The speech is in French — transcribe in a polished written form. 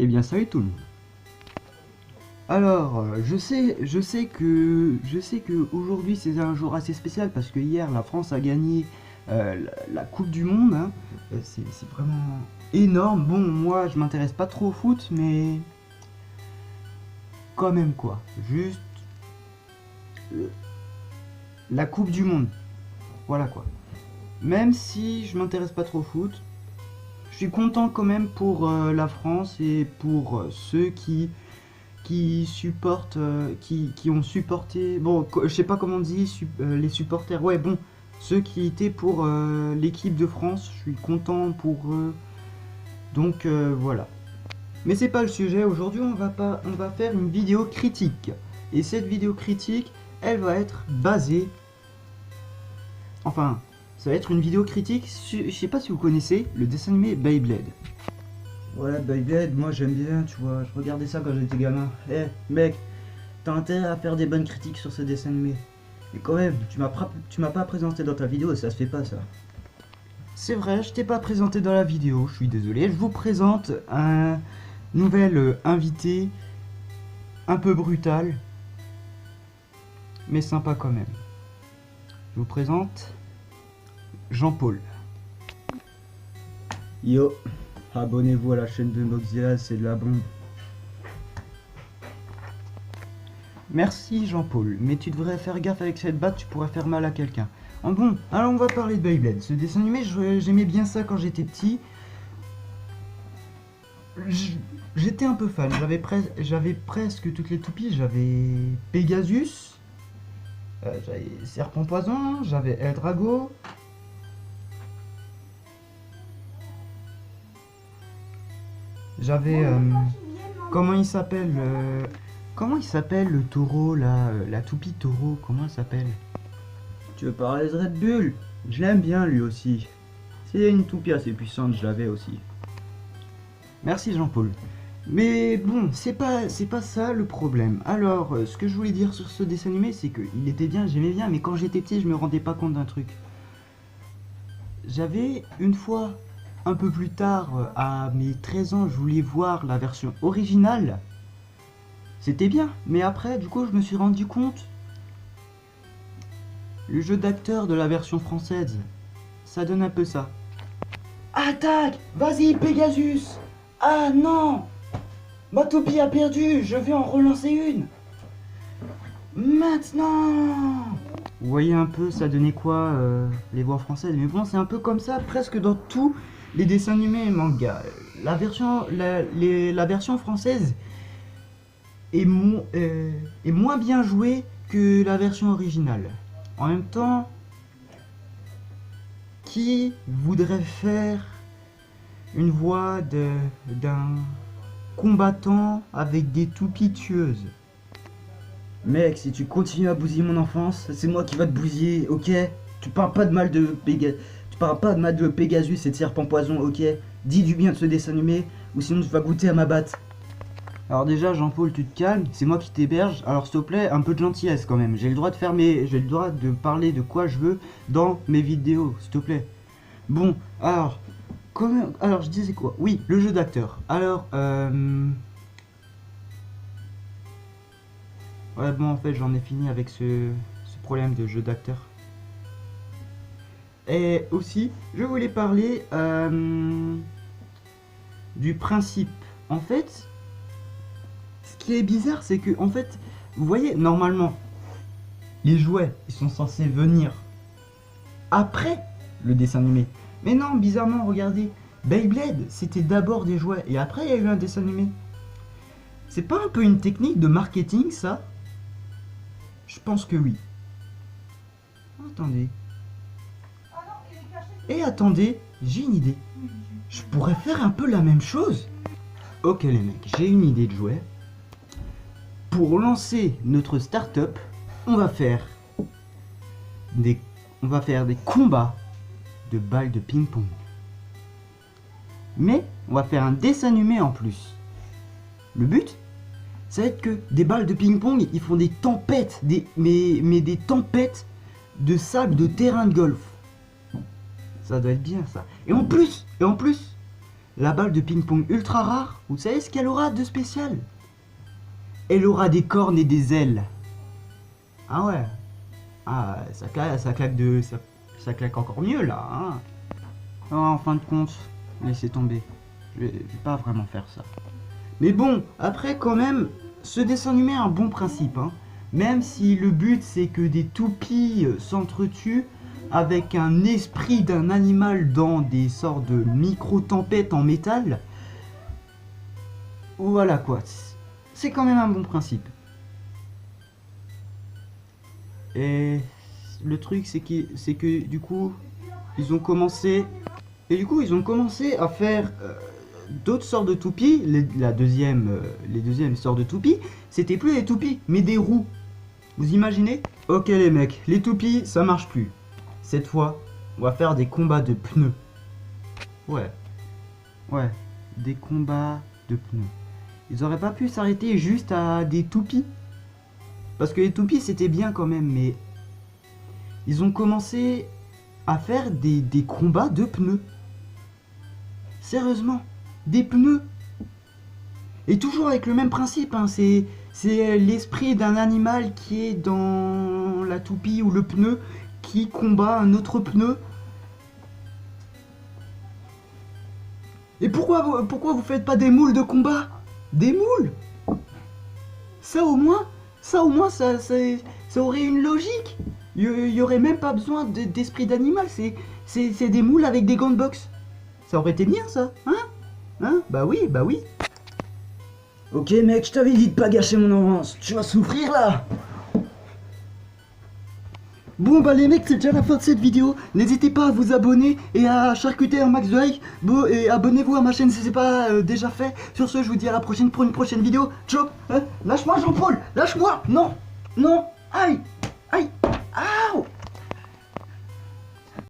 Eh bien salut tout le monde. Alors, je sais que aujourd'hui c'est un jour assez spécial parce que hier la France a gagné la Coupe du Monde, hein. C'est vraiment énorme. Bon, moi je m'intéresse pas trop au foot, mais quand même quoi. Juste la Coupe du Monde. Voilà quoi. Même si je m'intéresse pas trop au foot, je suis content quand même pour la France et pour ceux qui supportent, qui ont supporté, bon, je sais pas comment on dit, les supporters, ouais, bon, ceux qui étaient pour l'équipe de France, je suis content pour eux, donc voilà. Mais c'est pas le sujet, aujourd'hui on va faire une vidéo critique, et cette vidéo critique, elle va être basée, enfin, ça va être une vidéo critique, je sais pas si vous connaissez le dessin animé Beyblade. Ouais, Beyblade, moi j'aime bien, tu vois, je regardais ça quand j'étais gamin. Eh, mec, t'as intérêt à faire des bonnes critiques sur ce dessin animé. Mais quand même, tu m'as pas présenté dans ta vidéo, ça se fait pas ça. C'est vrai, je t'ai pas présenté dans la vidéo, je suis désolé. Je vous présente un nouvel invité, un peu brutal, mais sympa quand même. Je vous présente Jean-Paul. Yo, abonnez-vous à la chaîne de Moxia, c'est de la bombe. Merci Jean-Paul, mais tu devrais faire gaffe avec cette batte, tu pourrais faire mal à quelqu'un. Bon, alors on va parler de Beyblade. Ce dessin animé, j'aimais bien ça quand j'étais petit. J'étais un peu fan, j'avais presque toutes les toupies. J'avais Pegasus, j'avais Serpent Poison, j'avais El Drago. J'avais... comment il s'appelle comment il s'appelle le taureau là, la toupie taureau, comment elle s'appelle? Tu veux parler de Red Bull? Je l'aime bien lui aussi. C'est une toupie assez puissante, je l'avais aussi. Merci Jean-Paul. Mais bon, c'est pas ça le problème. Alors, ce que je voulais dire sur ce dessin animé, c'est qu'il était bien, j'aimais bien, mais quand j'étais petit, je me rendais pas compte d'un truc. J'avais une fois, un peu plus tard, à mes 13 ans, je voulais voir la version originale. C'était bien, mais après, du coup, je me suis rendu compte. Le jeu d'acteur de la version française, ça donne un peu ça. Attaque! Vas-y, Pegasus! Ah non! Ma toupie a perdu, je vais en relancer une! Maintenant! Vous voyez un peu, ça donnait quoi, les voix françaises. Mais bon, c'est un peu comme ça, presque dans tous les dessins animés et mangas. La version française est moins bien jouée que la version originale. En même temps, qui voudrait faire une voix d'un combattant avec des toupies tueuses? Mec, si tu continues à bousiller mon enfance, c'est moi qui va te bousiller, ok? Tu parles pas de mal de Pegasus et de Serpent Poison, ok? Dis du bien de ce dessin animé, ou sinon tu vas goûter à ma batte. Alors déjà, Jean-Paul, tu te calmes, c'est moi qui t'héberge, alors s'il te plaît, un peu de gentillesse quand même. J'ai le droit de parler de quoi je veux dans mes vidéos, s'il te plaît. Bon, alors, alors je disais quoi? Oui, le jeu d'acteur. Alors, ouais, bon, en fait, j'en ai fini avec ce problème de jeu d'acteur. Et aussi, je voulais parler du principe. En fait, ce qui est bizarre, c'est que, en fait, vous voyez, normalement, les jouets, ils sont censés venir après le dessin animé. Mais non, bizarrement, regardez, Beyblade, c'était d'abord des jouets, et après, il y a eu un dessin animé. C'est pas un peu une technique de marketing, ça? Je pense que oui. Attendez. Et attendez, j'ai une idée. Je pourrais faire un peu la même chose. Ok les mecs, j'ai une idée de jouet. Pour lancer notre start-up, on va faire des combats de balles de ping-pong. Mais on va faire un dessin animé en plus. Le but, ça va être que des balles de ping-pong, ils font des tempêtes, mais des tempêtes de sable de terrain de golf. Ça doit être bien ça. Et en plus, la balle de ping-pong ultra rare, vous savez ce qu'elle aura de spécial? Elle aura des cornes et des ailes. Ah ouais. Ah, ça claque encore mieux là, hein. Oh, en fin de compte, laissez tomber. Je vais pas vraiment faire ça. Mais bon, après quand même, ce dessin animé a un bon principe, hein. Même si le but c'est que des toupies s'entretuent avec un esprit d'un animal dans des sortes de micro-tempêtes en métal. Voilà quoi, c'est quand même un bon principe. Et le truc c'est que du coup, ils ont commencé à faire d'autres sortes de toupies. Les deuxièmes sortes de toupies, c'était plus des toupies, mais des roues. Vous imaginez? Ok les mecs, les toupies, ça marche plus. Cette fois, on va faire des combats de pneus. Ouais, des combats de pneus. Ils auraient pas pu s'arrêter juste à des toupies. Parce que les toupies, c'était bien quand même, mais... Ils ont commencé à faire des combats de pneus. Sérieusement, des pneus. Et toujours avec le même principe, hein, c'est l'esprit d'un animal qui est dans la toupie ou le pneu qui combat un autre pneu. Et pourquoi vous faites pas des moules de combat? Des moules? Ça au moins, ça aurait une logique. Il y aurait même pas besoin d'esprit d'animal, c'est des moules avec des gants de boxe. Ça aurait été bien ça, hein? Hein? Bah oui. Ok mec, je t'avais dit de pas gâcher mon enfance, tu vas souffrir là. Bon bah les mecs, c'est déjà la fin de cette vidéo. N'hésitez pas à vous abonner et à charcuter un max de likes. Bon, et abonnez-vous à ma chaîne si c'est pas déjà fait. Sur ce, je vous dis à la prochaine pour une prochaine vidéo. Ciao, hein. Lâche-moi Jean-Paul, lâche-moi. Non, aïe, aïe, aouh.